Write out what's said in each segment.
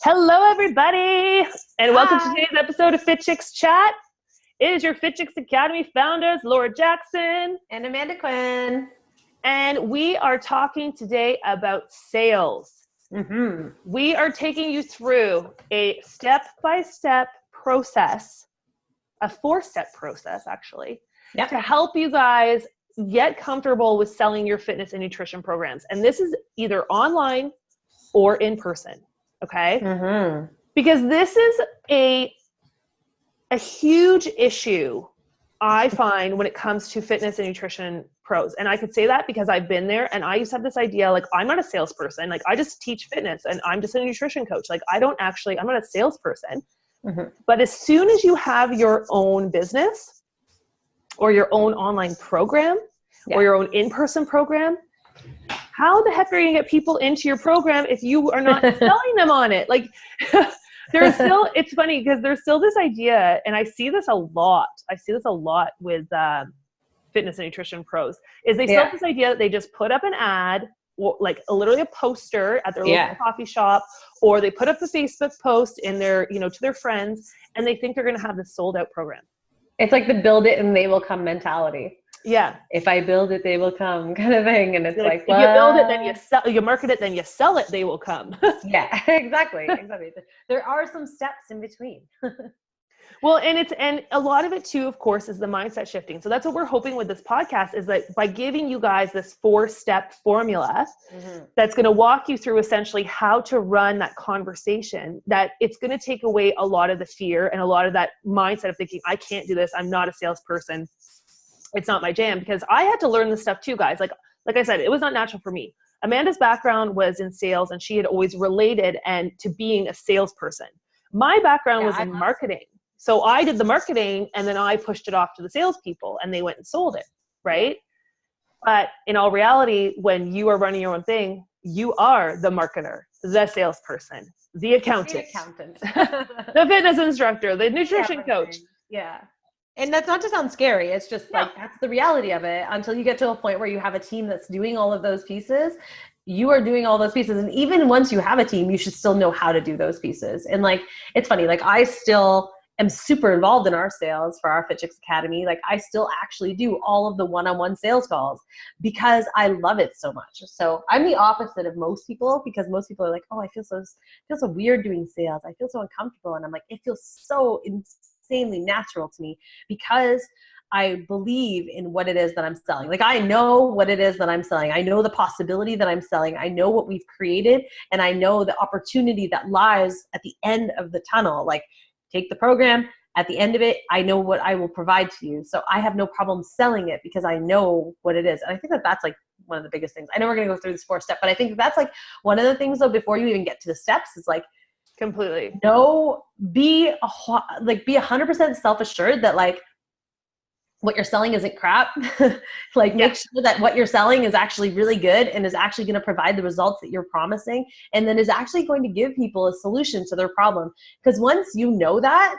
Hello, everybody, and welcome to Hi. today's episode of Fit Chicks Chat. It is your Fit Chicks Academy founders, Laura Jackson, And Amanda Quinn. and we are talking today about sales. We are taking you through a step-by-step process, a 4-step process, actually, to help you guys get comfortable with selling your fitness and nutrition programs. And this is either online or in person. Okay. Because this is a huge issue I find when it comes to fitness and nutrition pros. And I could say that because I've been there, and I used to have this idea, like, I'm not a salesperson. Like, I just teach fitness and I'm just a nutrition coach. Like, I'm not a salesperson. But as soon as you have your own business or your own online program or your own in-person program, how the heck are you going to get people into your program if you are not selling them on it? Like, it's funny because there's still this idea, and I see this a lot. With fitness and nutrition pros, is they still have this idea that they just put up an ad, or like literally a poster at their local coffee shop, or they put up a Facebook post in their, to their friends, and they think they're going to have this sold out program. It's like the build it and they will come mentality. Yeah. If I build it, they will come kind of thing. And it's like, if you build it, then you sell, you market it, then you sell it, they will come. Yeah, exactly. There are some steps in between. Well, and a lot of it too, of course, is the mindset shifting. So that's what we're hoping with this podcast, is that by giving you guys this 4-step formula that's going to walk you through essentially how to run that conversation, that it's going to take away a lot of the fear and a lot of that mindset of thinking, I can't do this. I'm not a salesperson. It's not my jam. Because I had to learn this stuff too, guys. Like I said, it was not natural for me. Amanda's background was in sales, and she had always related to being a salesperson. My background was in marketing. So I did the marketing, and then I pushed it off to the salespeople, and they went and sold it, right? But in all reality, when you are running your own thing, you are the marketer, the salesperson, the accountant, the fitness instructor, the nutrition coach. Yeah. And that's not to sound scary. It's just like, that's the reality of it. Until you get to a point where you have a team that's doing all of those pieces, you are doing all those pieces. And even once you have a team, you should still know how to do those pieces. And like, it's funny, like I still am super involved in our sales for our Fit Chicks Academy. Like I still actually do all of the one-on-one sales calls because I love it so much. So I'm the opposite of most people, because most people are like, oh, I feel so weird doing sales. I feel so uncomfortable. And I'm like, it feels so insanely natural to me because I believe in what it is that I'm selling. Like I know what it is that I'm selling. I know the possibility that I'm selling. I know what we've created, and I know the opportunity that lies at the end of the tunnel. Like, take the program, at the end of it, I know what I will provide to you. So I have no problem selling it because I know what it is. And I think that that's like one of the biggest things. I know we're going to go through this 4-step, but I think that's like one of the things though, before you even get to the steps, is like, completely. No, be 100% self-assured that like what you're selling isn't crap. Like make sure that what you're selling is actually really good and is actually going to provide the results that you're promising, and then is actually going to give people a solution to their problem. Because once you know that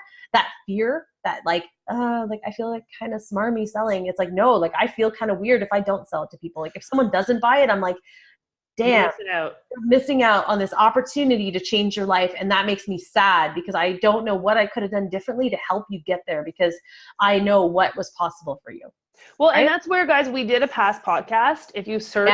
fear that like I feel like kind of smarmy selling, it's like, no, like I feel kind of weird if I don't sell it to people. Like if someone doesn't buy it, I'm like, damn, you're missing out on this opportunity to change your life. And that makes me sad because I don't know what I could have done differently to help you get there, because I know what was possible for you. Well, right? And that's where, guys, we did a past podcast. If you search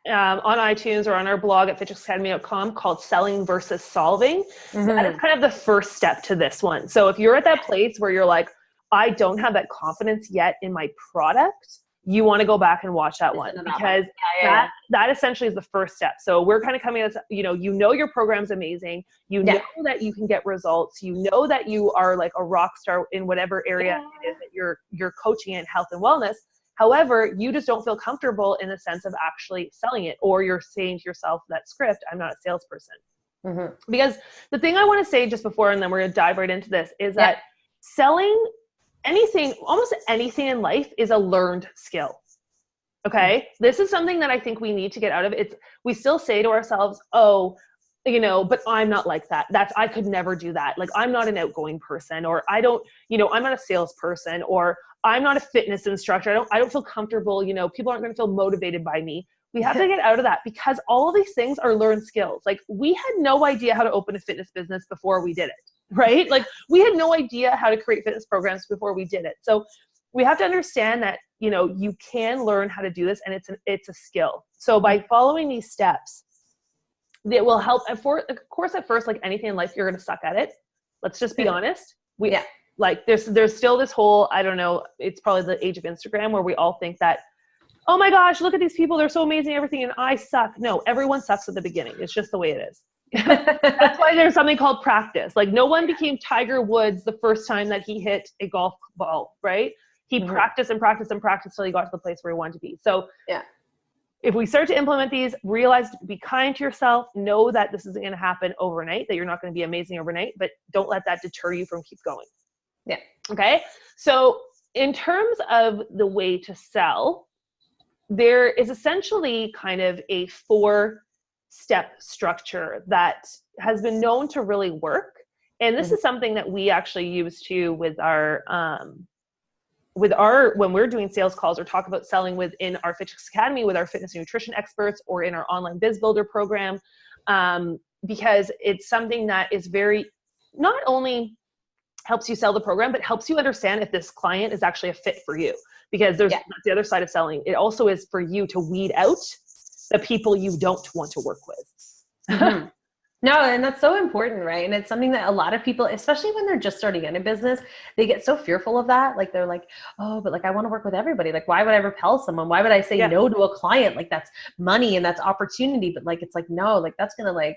on iTunes or on our blog at fitchicksacademy.com, called Selling versus Solving, that is kind of the first step to this one. So if you're at that place where you're like, I don't have that confidence yet in my product, you want to go back and watch that one, because that essentially is the first step. So we're kind of coming at this, you know your program's amazing. You know that you can get results. You know that you are like a rock star in whatever area it is that you're coaching in, health and wellness. However, you just don't feel comfortable in the sense of actually selling it, or you're saying to yourself that script, I'm not a salesperson. Because the thing I want to say just before, and then we're going to dive right into this, is that selling almost anything in life is a learned skill. Okay. This is something that I think we need to get out of it. We still say to ourselves, oh, but I'm not like that. I could never do that. Like, I'm not an outgoing person, or I'm not a salesperson, or I'm not a fitness instructor. I don't feel comfortable. People aren't going to feel motivated by me. We have to get out of that, because all of these things are learned skills. Like, we had no idea how to open a fitness business before we did it, right? Like, we had no idea how to create fitness programs before we did it. So we have to understand that, you know, you can learn how to do this, and it's a skill. So by following these steps, it will help. And of course, at first, like anything in life, you're going to suck at it. Let's just be honest. Like, there's still this whole, I don't know, it's probably the age of Instagram where we all think that, oh my gosh, look at these people, they're so amazing, everything, and I suck. No, everyone sucks at the beginning. It's just the way it is. That's why there's something called practice. Like, no one became Tiger Woods the first time that he hit a golf ball, right? He practiced and practiced and practiced till he got to the place where he wanted to be. So if we start to implement these, realize, be kind to yourself, know that this isn't going to happen overnight, that you're not going to be amazing overnight, but don't let that deter you from keep going. Yeah. Okay. So in terms of the way to sell, there is essentially kind of a 4-step structure that has been known to really work. And this is something that we actually use too with our, when we're doing sales calls or talk about selling within our Fitness Academy with our fitness and nutrition experts, or in our online biz builder program, because it's something that is very, not only helps you sell the program, but helps you understand if this client is actually a fit for you. Because that's the other side of selling. It also is for you to weed out the people you don't want to work with. No, and that's so important, right? And it's something that a lot of people, especially when they're just starting in a business, they get so fearful of that. Like, they're like, oh, but like, I want to work with everybody. Like, why would I repel someone? Why would I say no to a client? Like, that's money and that's opportunity. But like, it's like, no, like, that's going to like,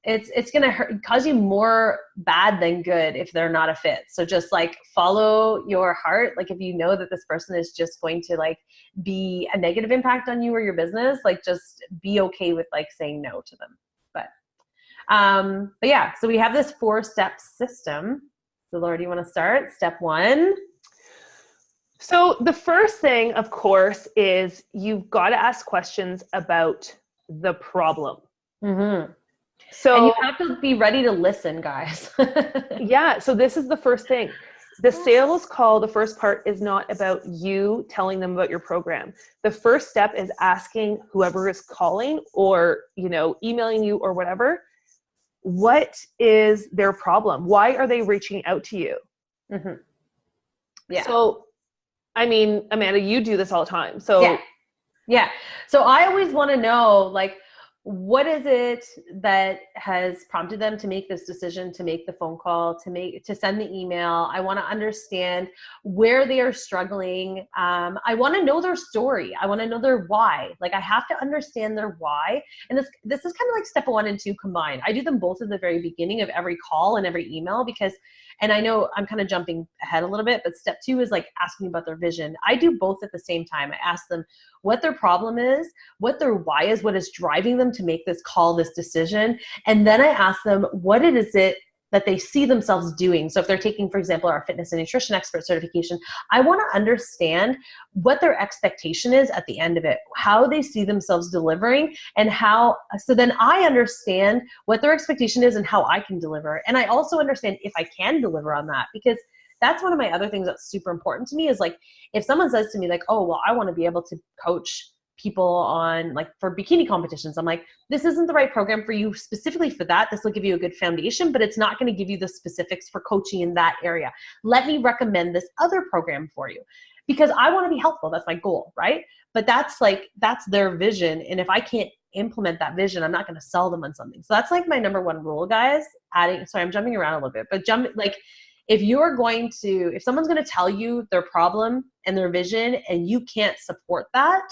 it's going to cause you more bad than good if they're not a fit. So just like follow your heart. Like, if you know that this person is just going to like be a negative impact on you or your business, like, just be okay with like saying no to them. But yeah, so we have this 4-step system. So Laura, do you want to start? Step 1. So the first thing, of course, is you've got to ask questions about the problem. So, and you have to be ready to listen, guys. So this is the first thing. The sales call, the first part, is not about you telling them about your program. The first step is asking whoever is calling or, you know, emailing you or whatever, what is their problem? Why are they reaching out to you? So, I mean, Amanda, you do this all the time. So So I always want to know, like, what is it that has prompted them to make this decision, to make the phone call, to send the email? I want to understand where they are struggling. I want to know their story. I want to know their why. Like, I have to understand their why. And this is kind of like step 1 and 2 combined. I do them both at the very beginning of every call and every email, because, and I know I'm kind of jumping ahead a little bit, but step 2 is like asking about their vision. I do both at the same time. I ask them what their problem is, what their why is, what is driving them to make this call, this decision. And then I ask them, what is it that they see themselves doing? So if they're taking, for example, our fitness and nutrition expert certification, I want to understand what their expectation is at the end of it, how they see themselves delivering, and how, so then I understand what their expectation is and how I can deliver. And I also understand if I can deliver on that, because that's one of my other things that's super important to me is like, if someone says to me like, oh, well, I want to be able to coach people on like for bikini competitions. I'm like, this isn't the right program for you specifically for that. This will give you a good foundation, but it's not going to give you the specifics for coaching in that area. Let me recommend this other program for you, because I want to be helpful. That's my goal, right? But that's their vision. And if I can't implement that vision, I'm not going to sell them on something. So that's like my number 1 rule, guys. Sorry, I'm jumping around a little bit, but if someone's going to tell you their problem and their vision and you can't support that,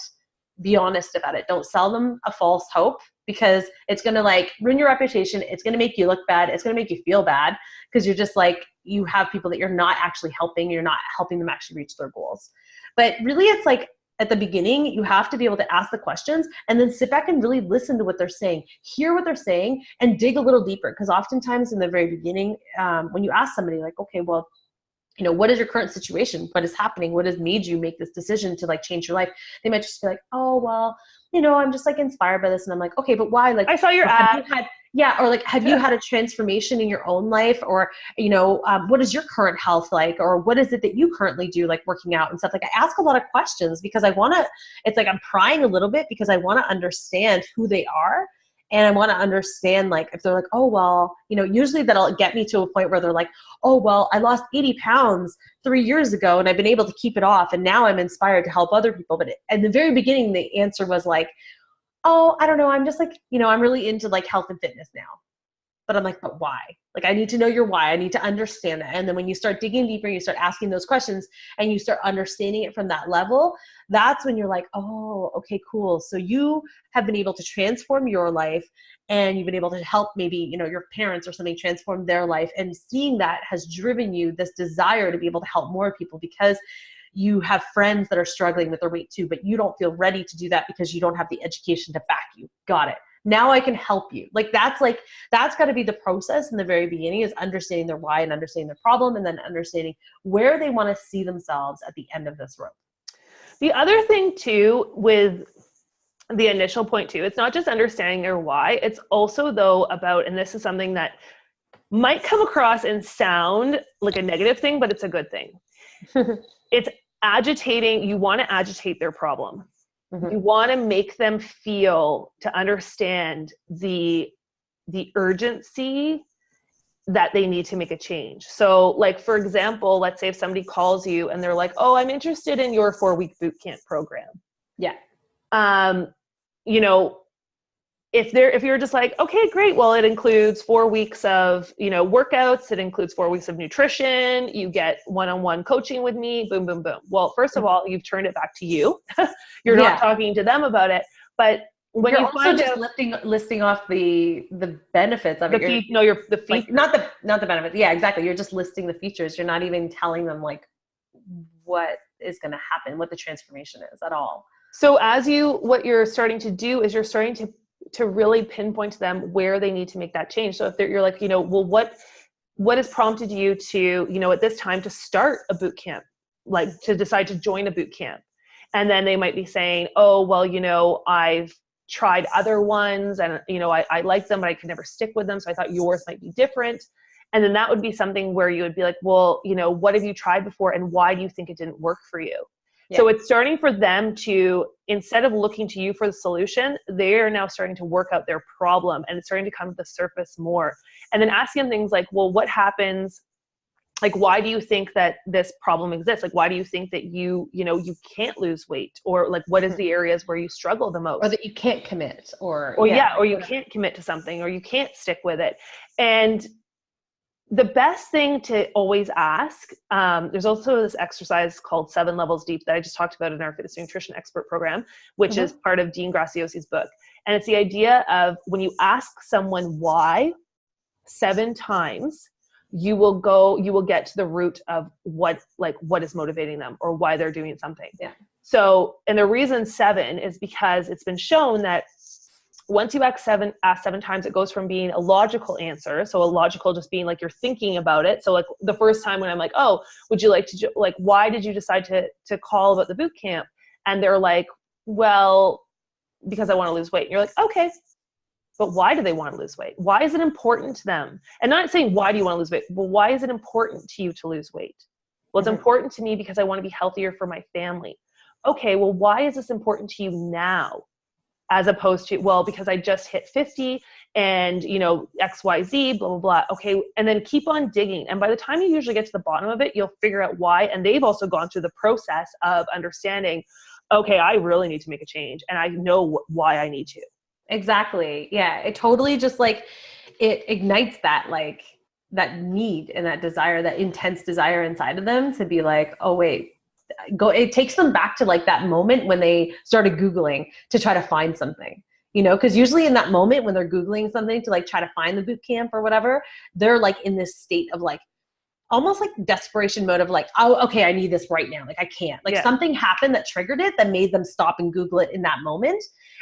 be honest about it. Don't sell them a false hope, because it's going to like ruin your reputation. It's going to make you look bad. It's going to make you feel bad, because you're just like, you have people that you're not actually helping. You're not helping them actually reach their goals. But really, it's like at the beginning, you have to be able to ask the questions and then sit back and really listen to what they're saying, hear what they're saying, and dig a little deeper. Because oftentimes in the very beginning, when you ask somebody like, okay, well, you know, what is your current situation? What is happening? What has made you make this decision to like change your life? They might just be like, oh, well, you know, I'm just like inspired by this. And I'm like, okay, but why? Like, I saw your ad. Yeah. Or like, have you had a transformation in your own life? Or, you know, what is your current health like? Or what is it that you currently do, like working out and stuff? Like, I ask a lot of questions because I want to, it's like I'm prying a little bit because I want to understand who they are. And I want to understand, like, if they're like, oh, well, you know, usually that'll get me to a point where they're like, oh, well, I lost 80 pounds 3 years ago and I've been able to keep it off. And now I'm inspired to help other people. But at the very beginning, the answer was like, oh, I don't know. I'm just like, you know, I'm really into like health and fitness now. But I'm like, but why? Like, I need to know your why. I need to understand that. And then when you start digging deeper, you start asking those questions and you start understanding it from that level, that's when you're like, oh, okay, cool. So you have been able to transform your life and you've been able to help maybe, you know, your parents or something transform their life. And seeing that has driven you this desire to be able to help more people because you have friends that are struggling with their weight too, but you don't feel ready to do that because you don't have the education to back you. Got it. Now I can help you. Like, that's got to be the process in the very beginning, is understanding their why and understanding their problem, and then understanding where they want to see themselves at the end of this road. The other thing too, with the initial point too, it's not just understanding their why, it's also though about, and this is something that might come across and sound like a negative thing, but it's a good thing. It's agitating. You want to agitate their problem. You want to make them feel, to understand the urgency that they need to make a change. So like, for example, let's say if somebody calls you and they're like, oh, I'm interested in your 4-week boot camp program. Yeah. You know, if you're just like, okay, great. Well, it includes 4 weeks of, you know, workouts. It includes 4 weeks of nutrition. You get one-on-one coaching with me, boom, boom, boom. Well, first of all, you've turned it back to you. You're not talking to them about it. But when you find just listing off the benefits of it. Not the benefits. Yeah, exactly. You're just listing the features. You're not even telling them like what is going to happen, what the transformation is at all. So what you're starting to do is you're starting to really pinpoint to them where they need to make that change. So if you're like, you know, well, what has prompted you to, you know, at this time to start a boot camp, like to decide to join a boot camp? And then they might be saying, oh, well, you know, I've tried other ones and, you know, I like them, but I could never stick with them. So I thought yours might be different. And then that would be something where you would be like, well, you know, what have you tried before and why do you think it didn't work for you? Yeah. So it's starting for them to, instead of looking to you for the solution, they are now starting to work out their problem, and it's starting to come to the surface more. And then asking them things like, well, what happens? Like, why do you think that this problem exists? Like, why do you think that you can't lose weight? Or like, what is the areas where you struggle the most? Or that you can't commit or you can't commit to something, or you can't stick with it. And the best thing to always ask, there's also this exercise called 7 Levels Deep that I just talked about in our Fitness Nutrition Expert program, which is part of Dean Graciosi's book. And it's the idea of when you ask someone why 7 times, you will get to the root of what is motivating them or why they're doing something. Yeah. So, and the reason 7 is because it's been shown that once you ask 7 times, it goes from being a logical answer. So a logical just being like you're thinking about it. So like the first time when I'm like, oh, would you like to, like, why did you decide to call about the boot camp? And they're like, well, because I want to lose weight. And you're like, okay, but why do they want to lose weight? Why is it important to them? And not saying, why do you want to lose weight? But why is it important to you to lose weight? Well, it's important to me because I want to be healthier for my family. Okay, well, why is this important to you now? As opposed to, well, because I just hit 50 and, you know, XYZ, blah, blah, blah. Okay. And then keep on digging. And by the time you usually get to the bottom of it, you'll figure out why. And they've also gone through the process of understanding, okay, I really need to make a change. And I know why I need to. Exactly. Yeah. It totally just like, it ignites that, like that need and that desire, that intense desire inside of them to be like, oh, wait. It takes them back to like that moment when they started Googling to try to find something, you know, because usually in that moment when they're Googling something to like try to find the boot camp or whatever, they're like in this state of like, almost like desperation mode of like, oh, okay, I need this right now. Like I can't, like something happened that triggered it, that made them stop and Google it in that moment.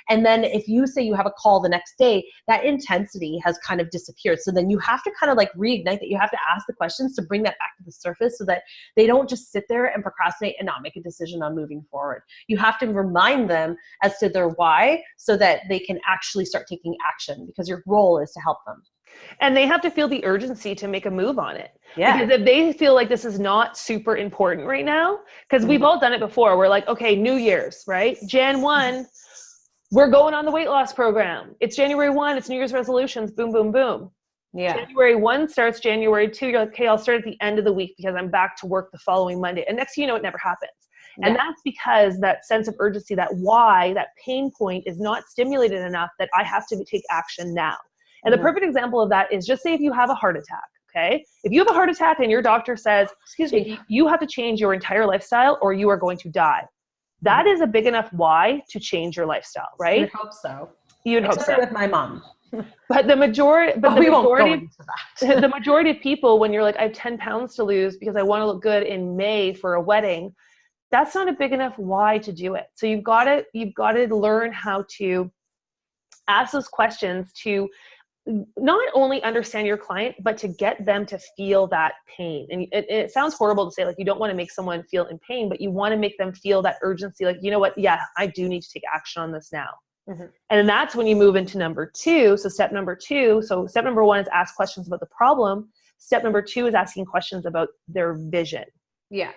And then if you say you have a call the next day, that intensity has kind of disappeared. So then you have to kind of like reignite that. You have to ask the questions to bring that back to the surface so that they don't just sit there and procrastinate and not make a decision on moving forward. You have to remind them as to their why so that they can actually start taking action, because your role is to help them. And they have to feel the urgency to make a move on it. Yeah. Because if they feel like this is not super important right now, because we've all done it before. We're like, okay, New Year's, right? Jan 1, we're going on the weight loss program. It's January 1, it's New Year's resolutions, boom, boom, boom. Yeah. January 1 starts, January 2, you're like, okay, I'll start at the end of the week because I'm back to work the following Monday. And next thing you know, it never happens. Yeah. And that's because that sense of urgency, that why, that pain point is not stimulated enough that I have to take action now. And the perfect example of that is, just say if you have a heart attack, okay? If you have a heart attack and your doctor says, excuse me, you have to change your entire lifestyle or you are going to die. That is a big enough why to change your lifestyle, right? I would hope so. You'd hope so. With my mom. But the majority, the the majority of people, when you're like, I have 10 pounds to lose because I want to look good in May for a wedding, that's not a big enough why to do it. So you've got to learn how to ask those questions to not only understand your client, but to get them to feel that pain. And it sounds horrible to say, like, you don't want to make someone feel in pain, but you want to make them feel that urgency. Like, you know what? Yeah, I do need to take action on this now. Mm-hmm. And then that's when you move into number 2. So step number 2. So step number 1 is ask questions about the problem. Step number 2 is asking questions about their vision. Yeah.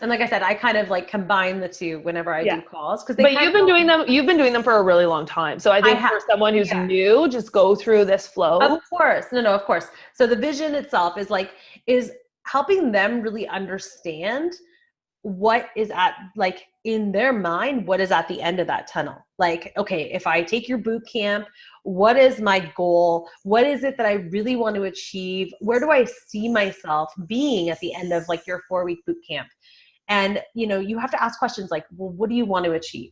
And like I said, I kind of like combine the two whenever I do calls. But you've been doing them for a really long time. So I think for someone who's new, just go through this flow. Of course. No, of course. So the vision itself is helping them really understand what is at, like, in their mind, what is at the end of that tunnel. Like, okay, if I take your boot camp, what is my goal? What is it that I really want to achieve? Where do I see myself being at the end of like your 4-week boot camp? And, you have to ask questions like, well, what do you want to achieve?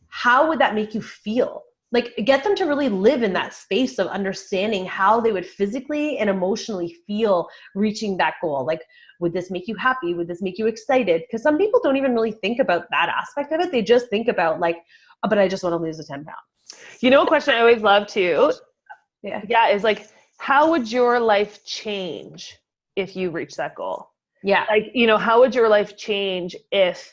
How would that make you feel? Like, get them to really live in that space of understanding how they would physically and emotionally feel reaching that goal. Like, would this make you happy? Would this make you excited? Because some people don't even really think about that aspect of it. They just think about like, oh, but I just want to lose the 10 pounds. A question I always love too. Yeah. Is like, how would your life change if you reach that goal? Yeah. Like, how would your life change if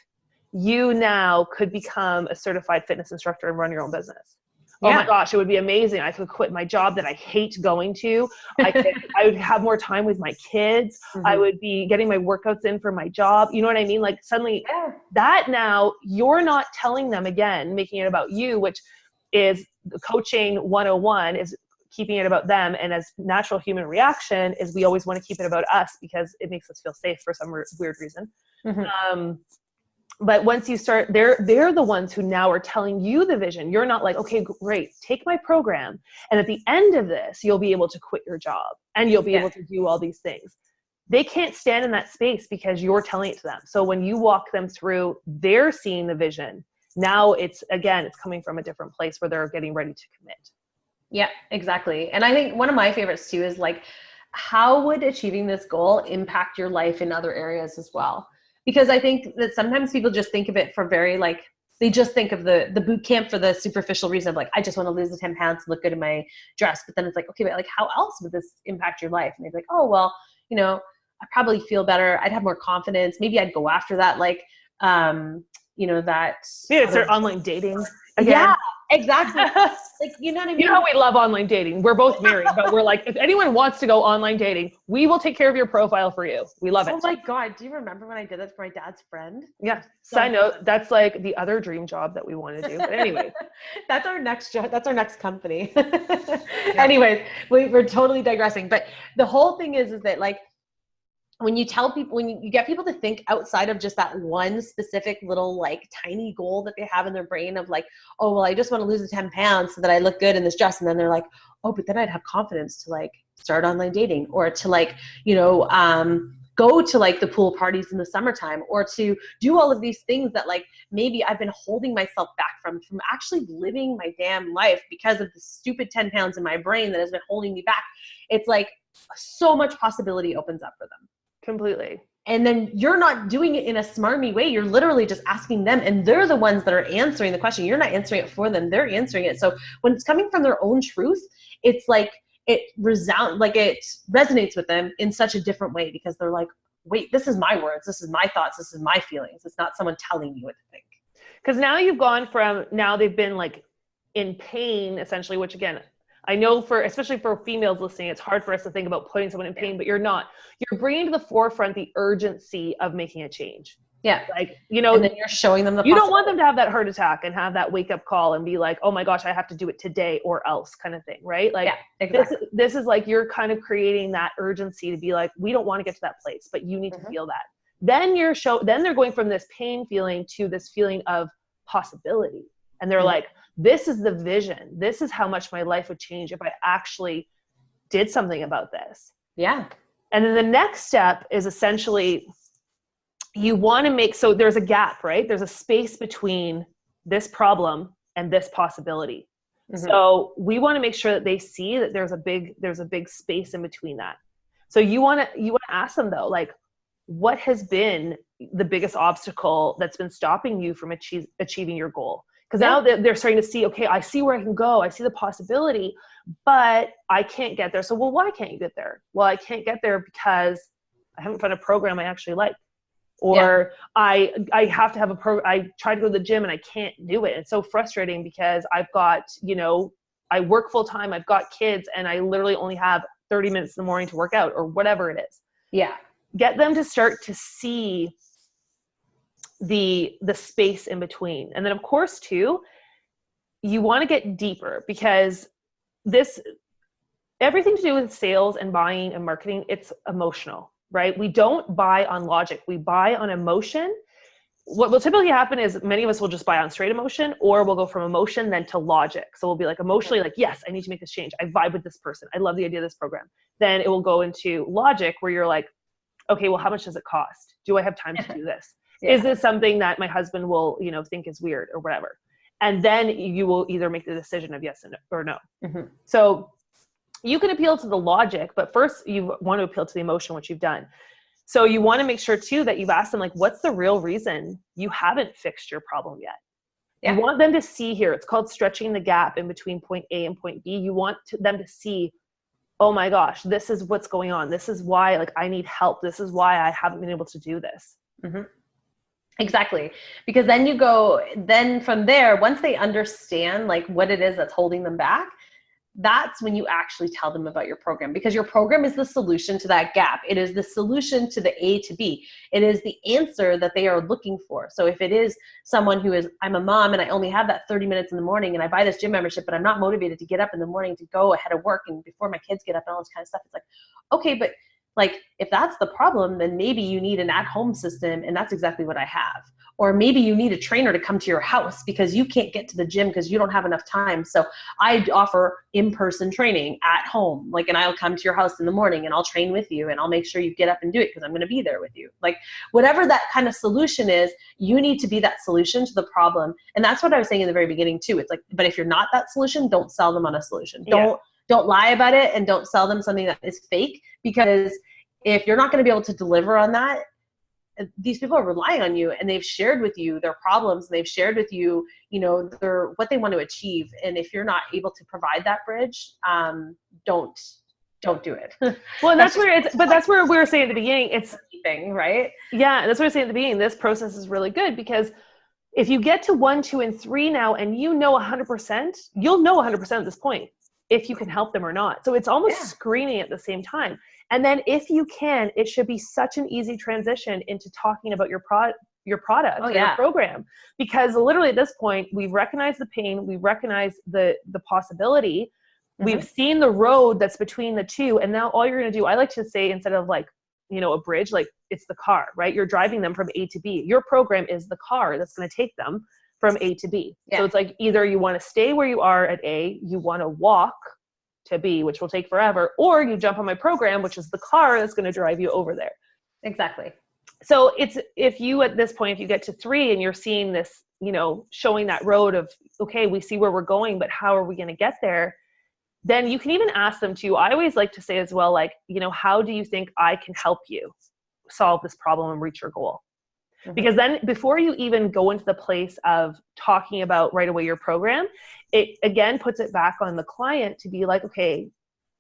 you now could become a certified fitness instructor and run your own business? Oh my gosh, it would be amazing. I could quit my job that I hate going to. I would have more time with my kids. Mm-hmm. I would be getting my workouts in for my job. You know what I mean? Like, suddenly that now you're not telling them, again, making it about you, which is coaching 101 is keeping it about them. And as natural human reaction is we always want to keep it about us because it makes us feel safe for some weird reason. Mm-hmm. But once you start, they're the ones who now are telling you the vision. You're not like, okay, great, take my program. And at the end of this, you'll be able to quit your job and you'll be able to do all these things. They can't stand in that space because you're telling it to them. So when you walk them through, they're seeing the vision. Now it's coming from a different place where they're getting ready to commit. Yeah, exactly. And I think one of my favorites too is like, how would achieving this goal impact your life in other areas as well? Because I think that sometimes people just think of it for very like, they just think of the boot camp for the superficial reason of like, I just want to lose the 10 pounds, look good in my dress. But then it's like, okay, but like, how else would this impact your life? And they'd be like, oh, well, I probably feel better. I'd have more confidence. Maybe I'd go after that. Like, that. Yeah, it's online dating. Again. Yeah, exactly. Like, you know what I mean? You know how we love online dating. We're both married, but we're like, if anyone wants to go online dating, we will take care of your profile for you. We love it. Oh my God. Do you remember when I did that for my dad's friend? Yeah. Side note, that's like the other dream job that we want to do. But anyway. That's our next job. That's our next company. Anyways, we're totally digressing. But the whole thing is that like, when you tell people, when you get people to think outside of just that one specific little like tiny goal that they have in their brain of like, oh, well, I just want to lose the 10 pounds so that I look good in this dress. And then they're like, oh, but then I'd have confidence to like start online dating or to like, go to like the pool parties in the summertime or to do all of these things that like maybe I've been holding myself back from actually living my damn life because of the stupid 10 pounds in my brain that has been holding me back. It's like, so much possibility opens up for them. Completely. And then you're not doing it in a smarmy way. You're literally just asking them, and they're the ones that are answering the question. You're not answering it for them. They're answering it. So when it's coming from their own truth, it's like it resonates with them in such a different way, because they're like, wait, this is my words. This is my thoughts. This is my feelings. It's not someone telling you what to think. Because now you've gone from, now they've been like in pain, essentially, which again, I know especially for females listening, it's hard for us to think about putting someone in pain, but you're not. You're bringing to the forefront the urgency of making a change. Yeah. Like, and then you're showing them you don't want them to have that heart attack and have that wake up call and be like, oh my gosh, I have to do it today or else kind of thing. Right? Like, exactly. This is like, you're kind of creating that urgency to be like, we don't want to get to that place, but you need to feel that. Then then they're going from this pain feeling to this feeling of possibility. And they're like, this is the vision. This is how much my life would change if I actually did something about this. Yeah. And then the next step is essentially, you want to so there's a gap, right? There's a space between this problem and this possibility. So we want to make sure that they see that there's a big space in between that. So you want to ask them though, like, what has been the biggest obstacle that's been stopping you from achieving your goal? Because now they're starting to see, okay, I see where I can go. I see the possibility, but I can't get there. So, well, why can't you get there? Well, I can't get there because I haven't found a program I actually like. Or I have to have I try to go to the gym and I can't do it. It's so frustrating because I've got, I work full time, I've got kids, and I literally only have 30 minutes in the morning to work out, or whatever it is. Yeah. Get them to start to see the space in between. And then of course too, you want to get deeper, because everything to do with sales and buying and marketing, it's emotional, right? We don't buy on logic. We buy on emotion. What will typically happen is many of us will just buy on straight emotion, or we'll go from emotion then to logic. So we'll be like emotionally like, yes, I need to make this change. I vibe with this person. I love the idea of this program. Then it will go into logic where you're like, okay, well, how much does it cost? Do I have time to do this? Is this something that my husband will, think is weird or whatever? And then you will either make the decision of yes or no. So you can appeal to the logic, but first you want to appeal to the emotion, which you've done. So you want to make sure too that you've asked them, like, what's the real reason you haven't fixed your problem yet? You want them to see here. It's called stretching the gap in between point A and point B. You want them to see, oh my gosh, this is what's going on. This is why, like, I need help. This is why I haven't been able to do this. Exactly. Because then from there, once they understand like what it is that's holding them back, that's when you actually tell them about your program, because your program is the solution to that gap. It is the solution to the A to B. It is the answer that they are looking for. So if it is someone who is, I'm a mom and I only have that 30 minutes in the morning and I buy this gym membership, but I'm not motivated to get up in the morning to go ahead of work and before my kids get up and all this kind of stuff. It's like, okay, but like, if that's the problem, then maybe you need an at-home system, and that's exactly what I have. Or maybe you need a trainer to come to your house because you can't get to the gym because you don't have enough time. So I offer in-person training at home. Like, and I'll come to your house in the morning and I'll train with you and I'll make sure you get up and do it because I'm going to be there with you. Like, whatever that kind of solution is, you need to be that solution to the problem. And that's what I was saying in the very beginning too. It's like, but if you're not that solution, don't sell them on a solution. Don't lie about it, and don't sell them something that is fake, because if you're not going to be able to deliver on that, these people are relying on you, and they've shared with you their problems. They've shared with you, what they want to achieve. And if you're not able to provide that bridge, don't do it. Well, that's where we were saying at the beginning, it's thing, right? Yeah. That's what I was saying at the beginning. This process is really good, because if you get to 1, 2, and 3 now, and 100%, you'll know 100% at this point if you can help them or not. So it's almost screening at the same time. And then if you can, it should be such an easy transition into talking about your product, your program, because literally at this point, we've recognized the pain, we've recognized the possibility, we've seen the road that's between the two. And now all you're going to do, I like to say, instead of like, a bridge, like it's the car, right? You're driving them from A to B. Your program is the car that's going to take them from A to B. So it's like, either you want to stay where you are at A, you want to walk to B, which will take forever, or you jump on my program, which is the car that's going to drive you over there. Exactly. So if you at this point, if you get to 3 and you're seeing this, showing that road of, okay, we see where we're going, but how are we going to get there? then you can even ask them to, I always like to say as well, like, you know, how do you think I can help you solve this problem and reach your goal? Because then before you even go into the place of talking about right away your program, it again puts it back on the client to be like, okay,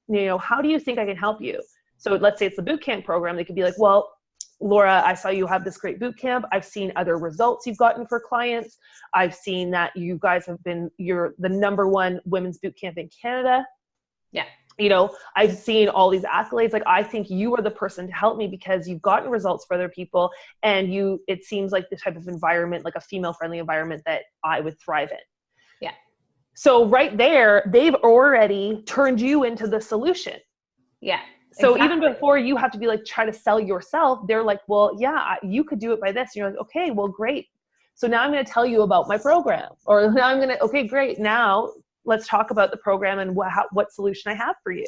you know, how do you think I can help you? So let's say it's the boot camp program. They could be like, well, Laura, I saw you have this great boot camp. I've seen other results you've gotten for clients. I've seen that you guys have been, you're the #1 women's boot camp in Canada. Yeah. You know, I've seen all these accolades. Like, I think you are the person to help me because you've gotten results for other people. And it seems like the type of environment, like a female friendly environment that I would thrive in. Yeah. So right there, they've already turned you into the solution. Yeah. So even before you have to be like, try to sell yourself, they're like, well, yeah, you could do it by this. And you're like, okay, well, great. So now I'm going to tell you about my program, or now I'm going to, okay, great. Now let's talk about the program and what solution I have for you.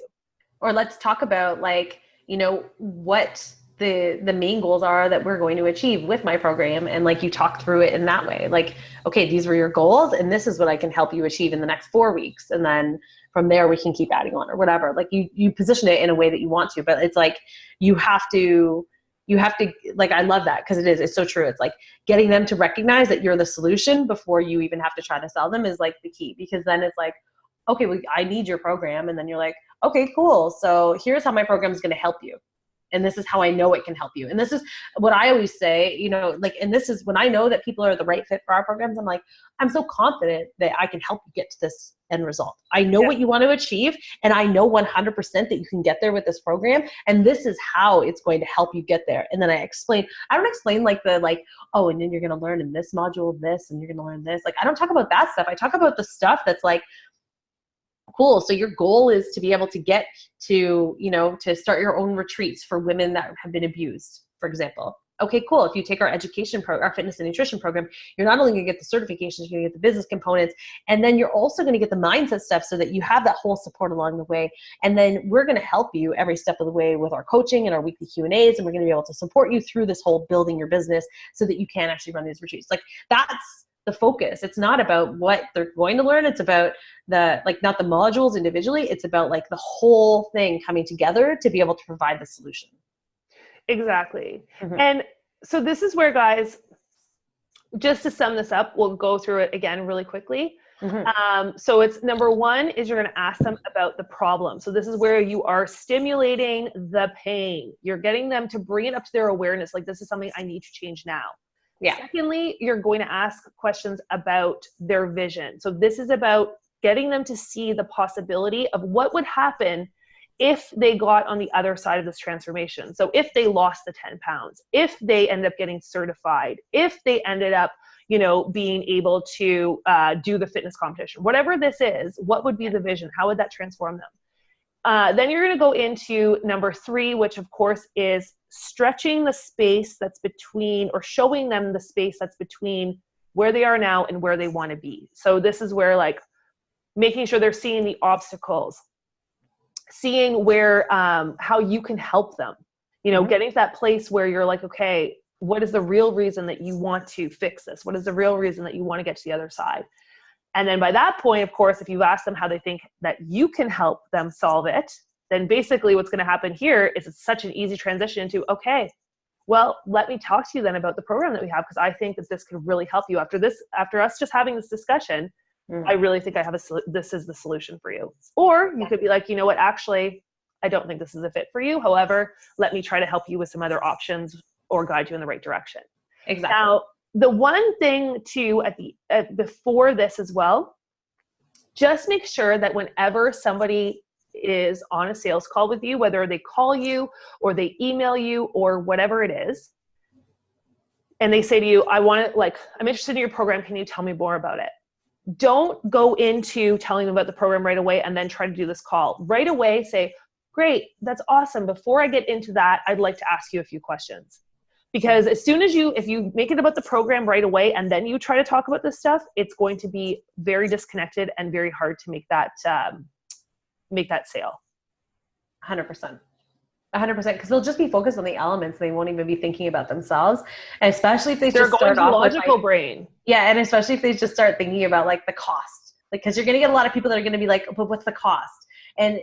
Or let's talk about, like, you know, what the main goals are that we're going to achieve with my program. And like, you talk through it in that way, like, okay, these were your goals and this is what I can help you achieve in the next 4 weeks. And then from there we can keep adding on or whatever. Like, you position it in a way that you want to, but it's like, you have to, like, I love that, because it's so true. It's like getting them to recognize that you're the solution before you even have to try to sell them is like the key, because then it's like, okay, well, I need your program. And then you're like, okay, cool. So here's how my program is going to help you. And this is how I know it can help you. And this is what I always say, you know, like, and this is when I know that people are the right fit for our programs. I'm like, I'm so confident that I can help you get to this end result. I know what you want to achieve. And I know 100% that you can get there with this program. And this is how it's going to help you get there. And then I don't explain like oh, and then you're going to learn in this module, this, and you're going to learn this. Like, I don't talk about that stuff. I talk about the stuff that's like, cool. So your goal is to be able to get to, you know, to start your own retreats for women that have been abused, for example. Okay, cool. If you take our our fitness and nutrition program, you're not only going to get the certifications, you're going to get the business components, and then you're also going to get the mindset stuff so that you have that whole support along the way. And then we're going to help you every step of the way with our coaching and our weekly Q&As, and we're going to be able to support you through this whole building your business so that you can actually run these retreats. Like, that's the focus. It's not about what they're going to learn. It's about not the modules individually. It's about like the whole thing coming together to be able to provide the solution. Exactly. And so this is where, guys, just to sum this up, we'll go through it again really quickly. So it's #1 is you're going to ask them about the problem. So this is where you are stimulating the pain. You're getting them to bring it up to their awareness. Like, this is something I need to change now. Yeah. Secondly, you're going to ask questions about their vision. So this is about getting them to see the possibility of what would happen if they got on the other side of this transformation. So if they lost the 10 pounds, if they end up getting certified, if they ended up, you know, being able to do the fitness competition, whatever this is, what would be the vision? How would that transform them? Then you're going to go into #3, which of course is stretching the space that's between, or showing them the space that's between where they are now and where they want to be. So this is where, like, making sure they're seeing the obstacles, seeing where, how you can help them, you know, getting to that place where you're like, okay, what is the real reason that you want to fix this? What is the real reason that you want to get to the other side? And then by that point, of course, if you've asked them how they think that you can help them solve it, then basically what's going to happen here is it's such an easy transition into, okay, well, let me talk to you then about the program that we have, because I think that this could really help you. After us just having this discussion, I really think this is the solution for you. Or you could be like, you know what, actually, I don't think this is a fit for you. However, let me try to help you with some other options or guide you in the right direction. Exactly. Now, the one thing too before this as well, just make sure that whenever somebody is on a sales call with you, whether they call you or they email you or whatever it is, and they say to you, I'm interested in your program. Can you tell me more about it? Don't go into telling them about the program right away and then try to do this call. Right away, say, great, that's awesome. Before I get into that, I'd like to ask you a few questions. Because as soon as if you make it about the program right away and then you try to talk about this stuff, it's going to be very disconnected and very hard to make that sale. 100%. 100%, because they'll just be focused on the elements. They won't even be thinking about themselves, and especially if they're going to logical brain. Yeah, and especially if they just start thinking about like the cost, like, because you're going to get a lot of people that are going to be like, but what's the cost? And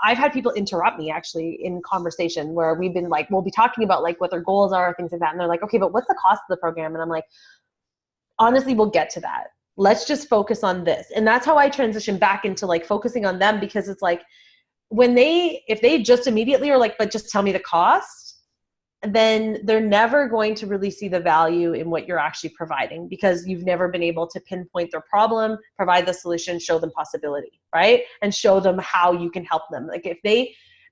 I've had people interrupt me actually in conversation where we've been like, we'll be talking about like what their goals are, things like that. And they're like, okay, but what's the cost of the program? And I'm like, honestly, we'll get to that. Let's just focus on this. And that's how I transition back into like focusing on them, because it's like if they just immediately are like, but just tell me the cost, then they're never going to really see the value in what you're actually providing, because you've never been able to pinpoint their problem, provide the solution, show them possibility, right? And show them how you can help them. Like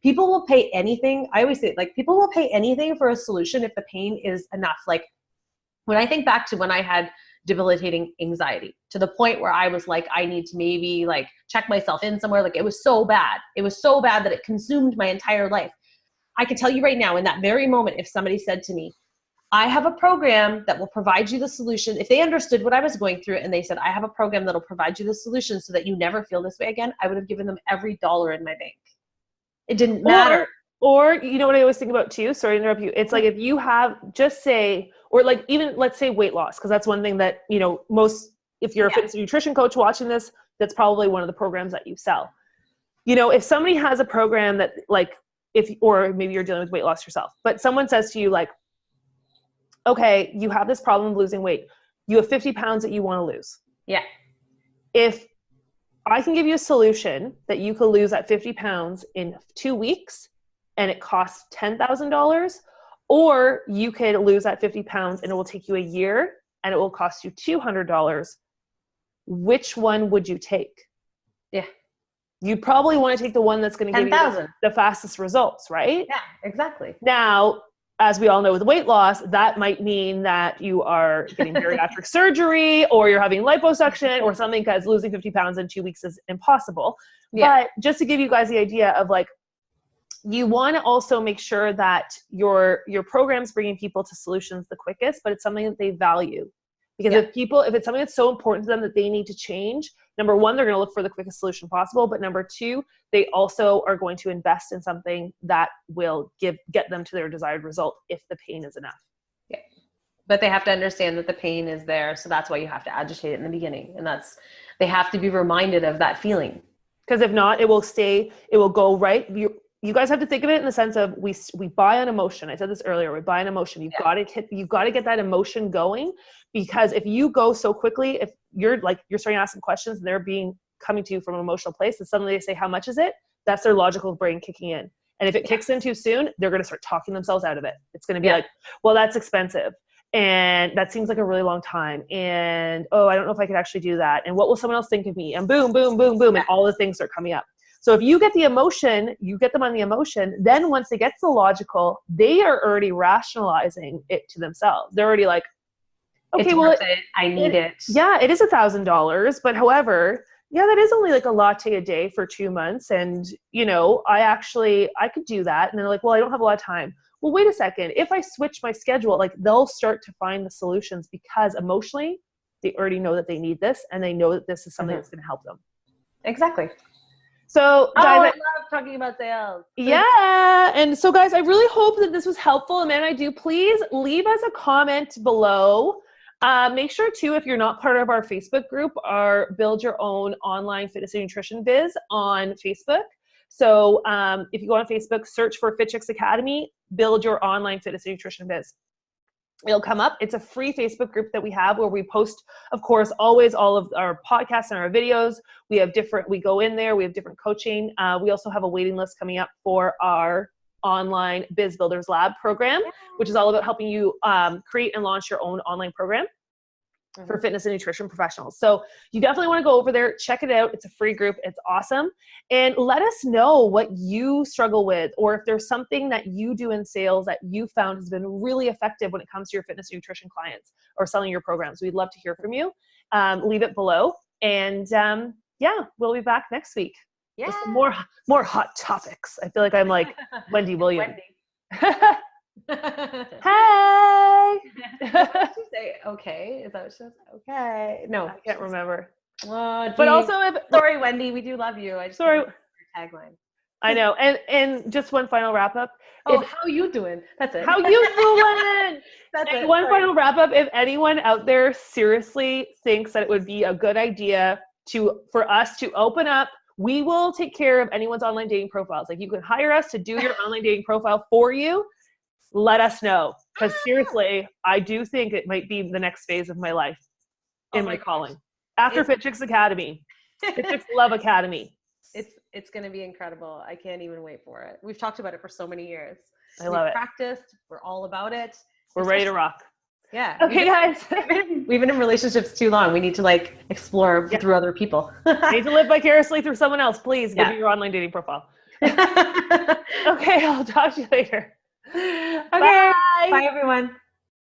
people will pay anything. I always say, like, people will pay anything for a solution if the pain is enough. Like when I think back to when I had debilitating anxiety to the point where I was like, I need to maybe like check myself in somewhere. Like it was so bad. It was so bad that it consumed my entire life. I can tell you right now, in that very moment, if somebody said to me, I have a program that will provide you the solution. If they understood what I was going through and they said, I have a program that'll provide you the solution so that you never feel this way again, I would have given them every dollar in my bank. It didn't matter. Or you know what I always think about too? Sorry to interrupt you. It's like if you have just say, or like even let's say weight loss, because that's one thing that, you know, if you're a fitness and nutrition coach watching this, that's probably one of the programs that you sell. You know, if somebody has a program that like, or maybe you're dealing with weight loss yourself, but someone says to you like, okay, you have this problem of losing weight. You have 50 pounds that you want to lose. Yeah. If I can give you a solution that you could lose that 50 pounds in 2 weeks and it costs $10,000, or you could lose that 50 pounds and it will take you a year and it will cost you $200, which one would you take? Yeah. You probably want to take the one that's going to give you the fastest results, right? Yeah, exactly. Now, as we all know with weight loss, that might mean that you are getting bariatric surgery or you're having liposuction or something, because losing 50 pounds in 2 weeks is impossible. Yeah. But just to give you guys the idea of like, you want to also make sure that your program's bringing people to solutions the quickest, but it's something that they value. Because if it's something that's so important to them that they need to change, number one, they're going to look for the quickest solution possible. But number two, they also are going to invest in something that will get them to their desired result if the pain is enough. Yeah. But they have to understand that the pain is there. So that's why you have to agitate it in the beginning. And they have to be reminded of that feeling. Because if not, it will go right. You guys have to think of it in the sense of we buy on emotion. I said this earlier. We buy on emotion. You've got to get that emotion going, because if you go so quickly, if you're starting to ask some questions and they're coming to you from an emotional place, and suddenly they say, how much is it? That's their logical brain kicking in. And if it kicks in too soon, they're going to start talking themselves out of it. It's going to be like, well, that's expensive. And that seems like a really long time. And, oh, I don't know if I could actually do that. And what will someone else think of me? And boom, boom, boom, boom. And all the things are coming up. So if you get the emotion, you get them on the emotion, then once they get to the logical, they are already rationalizing it to themselves. They're already like, okay, well, I need it. Yeah, it is $1,000, but however, that is only like a latte a day for 2 months. And, you know, I could do that. And they're like, well, I don't have a lot of time. Well, wait a second. If I switch my schedule, like they'll start to find the solutions, because emotionally they already know that they need this and they know that this is something that's going to help them. Exactly. So guys, I love talking about sales. Yeah. And so guys, I really hope that this was helpful. And man, please leave us a comment below. Make sure too, if you're not part of our Facebook group, our Build Your Own Online Fitness and Nutrition Biz on Facebook. So if you go on Facebook, search for Fit Chicks Academy, Build Your Online Fitness and Nutrition Biz. It'll come up. It's a free Facebook group that we have where we post, of course, always all of our podcasts and our videos. We go in there, we have different coaching. We also have a waiting list coming up for our online Biz Builders Lab program, which is all about helping you create and launch your own online program for fitness and nutrition professionals. So you definitely want to go over there, check it out. It's a free group. It's awesome. And let us know what you struggle with, or if there's something that you do in sales that you found has been really effective when it comes to your fitness and nutrition clients or selling your programs. We'd love to hear from you. Leave it below. And we'll be back next week. Yeah. With some more hot topics. I feel like I'm like Wendy Williams. Hey. What did you say? Okay. Is that what she says? Okay. No, I can't remember. Oh, but also, sorry, Wendy, we do love you. Sorry. Tagline. I know. And just one final wrap up. How you doing? That's it. How you doing? That's it. One final wrap up. If anyone out there seriously thinks that it would be a good idea for us to open up We will take care of anyone's online dating profiles. Like, you can hire us to do your online dating profile for you. Let us know. Because seriously, I do think it might be the next phase of my life in my calling. After Fit Chicks Academy, Fit Chicks Love Academy. It's going to be incredible. I can't even wait for it. We've talked about it for so many years. I love it. Practiced. We're all about it. We're ready to rock. Yeah. Okay, guys. We've been in relationships too long. We need to like explore through other people. I need to live vicariously through someone else. Please give me your online dating profile. Okay, I'll talk to you later. Okay. Bye everyone.